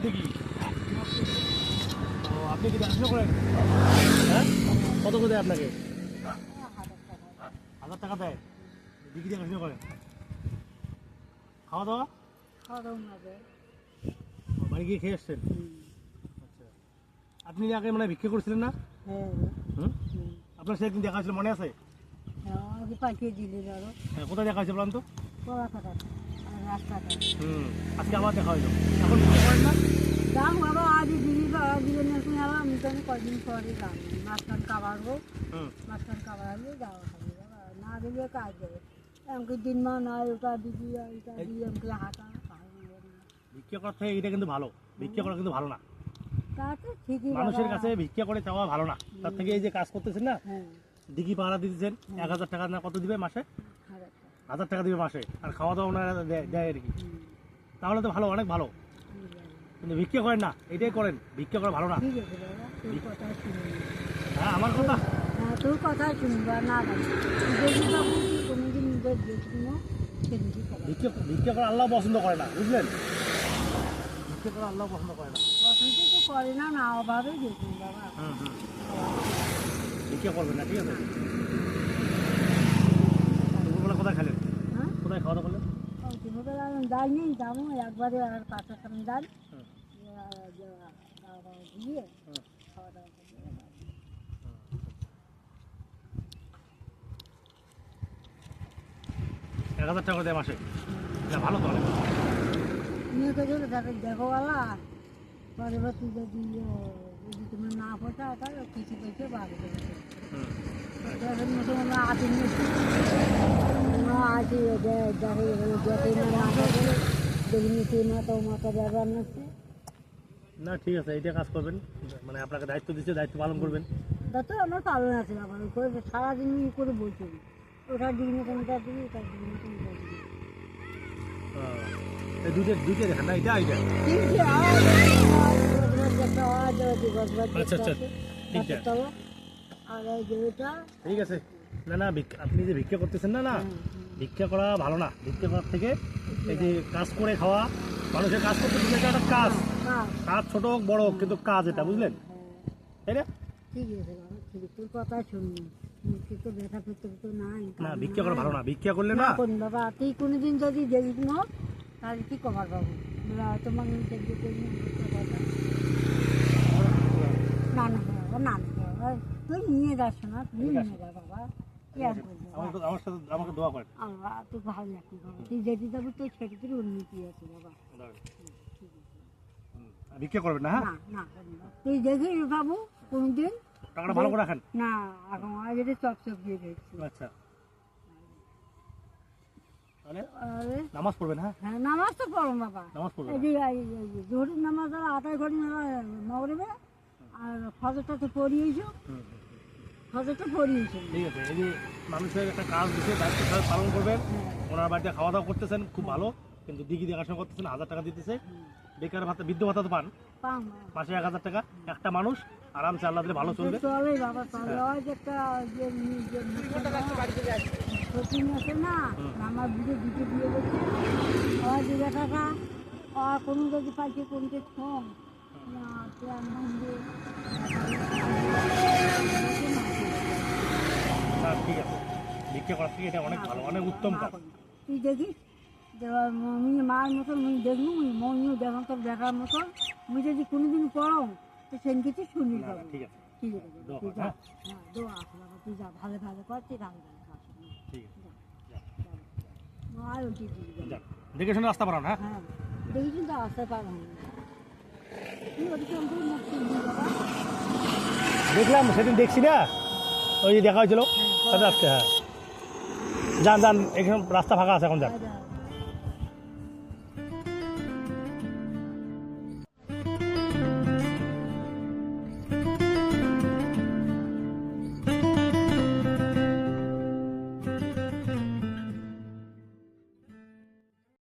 দিঘি। ও আপনি কি দেখাশোনা করেন? হ্যাঁ, কত করে দেয় আপনাকে? 1000 টাকা দেয়। দিঘি দেখাশোনা করেন। খাওয়া দাওয়া বাড়ি গিয়ে খেয়ে এসছেন? আচ্ছা, আপনি আগে মানে ভিক্ষা করছিলেন না? আপনার সে একদিন দেখা হয়েছিল, মনে আছে? হ্যাঁ, কোথায় দেখা হয়েছে বলেন তো? আজকে আবার দেখা হইলো। এখন ভিক্ষা করেন না? কদিন পরে যাবো মাঝখান কাবারবো, মাঝখান কাবারলে যাওয়া হবে না দিলে কাজ দেবে এমনকি দিন মা নয় ওটা দিদি এটা দিয়ে এমকি হাঁটা ভিক্ষা করার থেকে এটা কিন্তু ভালো। ভিক্ষা করা কিন্তু ভালো না। তা তো ঠিকই মানুষের কাছে ভিক্ষা করে চাওয়া ভালো না। তার থেকে এই যে কাজ করতেছেন না, হ্যাঁ দিঘি পাহারা দিতেছেন, 1000 টাকা না কত দিবে মাসে? 1000 টাকা দিবে মাসে, আর খাওয়া দাওয়া ওনারা দেয় আর কি। তাহলে তো ভালো, অনেক ভালো। কিন্তু ভিক্ষা করেন না, এটাই করেন। ভিক্ষা করা ভালো না। ঠিক আছে বাবা তোর কথা শুনবি। হ্যাঁ, আমার কথা। হ্যাঁ তোর কথা শুনবা না কোনোদিন নিজের দেখবো ভিক্ষা করা আল্লাহ পছন্দ করে না, বুঝলেন? ভিক্ষা করা আল্লাহ পছন্দ করে না। পছন্দ তো করে না, না অভাবেই দেখুন বাবা। ভিক্ষা করবেন না, ঠিক আছে? দুপুরবেলা কোথায় খেলেন? হ্যাঁ কোথায় খাওয়া দাওয়া করলেন? দুপুরবেলা আমি যাইনি, যাবো একবারে আর কাঁচা খান যান দিয়ে খাওয়া দাওয়া করে 1000 টাকা দেয় মাসে, এটা ভালো তো অনেক। মেয়েকে চলে তাদের দেখো বলা পরে তুই যদি তুমি না পোষায় তাহলে কিছু পেয়েছে বাড়ি মতো আমরা আটি নিয়েছি আছি দেখে দেখিনি মাথা মাথা ব্যবহার নিচ্ছে না, ঠিক আছে, এইটা কাজ করবেন। মানে আপনাকে দায়িত্ব দিচ্ছে, দায়িত্ব পালন করবেন। তো আমার পালন আছে আবার করে সারাদিন ই করে বলছি ওটার দিকে কোনটা দিবি ওটার দিকে কোনটা দিবি দুইটা দেখেন না, এটা এইটা। আচ্ছা আচ্ছা, তিনটা। ঠিক আছে। না না, আপনি যে ভিক্ষা করতেছেন না, না ভিক্ষা করা ভালো না। ভিক্ষা করার থেকে এই যে কাজ করে খাওয়া, মানুষের কাজ করতে দিলে একটা কাজ, কাজ ছোট হোক বড় হোক, কিন্তু কাজ এটা, বুঝলেন? তাই না? ঠিক আছে বাবা, ঠিক আছে, তোর কথা শুনি তো ব্যথা করতে তো নাই না, ভিক্ষা করা ভালো না। ভিক্ষা করলে না বাবা তুই কোনোদিন যদি দেখিস না তাহলে কি কমার বাবু তোমার না না বাবা, না না তুই নিয়ে যাস না, তুই নিয়ে যা বাবা। আমার সাথে আমাকে দোয়া করেন। তুই ভালো লাগবে বাবা, তুই যেতে যাবি তোর ছেলেটির উন্নতি আছে বাবা। ভিক্ষা করবেন না? হ্যাঁ না না তুই দেখিস বাবু কোনদিন টাকাটা ভালো করে রাখেন। না এখন যদি চকচক দিয়ে দেখছি। আচ্ছা, নামাজ পড়বেন? হ্যাঁ হ্যাঁ নামাজ তো পড়ো বাবা, নামাজ পড়বেন। জোহরের নামাজ আর আদায় করি মগরিবে আর ফজরটা তো পড়িয়েছো, ফজরটা পড়িয়েছো। ঠিক আছে, এই যে মানুষের একটা কাজ দিচ্ছে, দায়িত্ব পালন করবেন। ওনার বাড়িতে খাওয়া দাওয়া করতেছেন, খুব ভালো। কিন্তু দিঘি দেখাশোনা করতেছেন, 1000 টাকা দিতেছে। বেকার ভাতা, বৃদ্ধ ভাতা তো পান মাসে 1000 টাকা। একটা মানুষ আরামসে আল্লাহ দিলে ভালো চলবে। চলে বাবা, চলে একটা সচিন আছে না, আমার বুঝে দিতে দিয়ে গেছে আমার 2 টাকা আর কোনো যদি পাইছে কোনকে ছম ঠিক আছে, ভিক্ষা করার থেকে এটা অনেক ভালো, অনেক উত্তম কাজ। তুই দেখিস মার মতন মুই দেখবো, মমিও দেখুন তোর দেখার মতন মুই যদি কোনোদিন পড়ো তো সেন কিছু শুনি পাবো। ঠিক আছে, ঠিক আছে তুই যা, হ্যাঁ দোয়া আছে বাবা, তুই যা ভালো ভালো কর, তুই ভালো ভালো খাস। ঠিক আছে, আর ওটি দেখে শুনে রাস্তা পারান। হ্যাঁ হ্যাঁ দেখি কিন্তু আসতে পারবো না, তুই ওটি কেমন বাবা দেখলাম সেদিন, দেখছি না ওই যে দেখা হয়েছিল সাথে আজকে। হ্যাঁ যান যান, এখানে রাস্তা ফাঁকা আছে, এখন যান।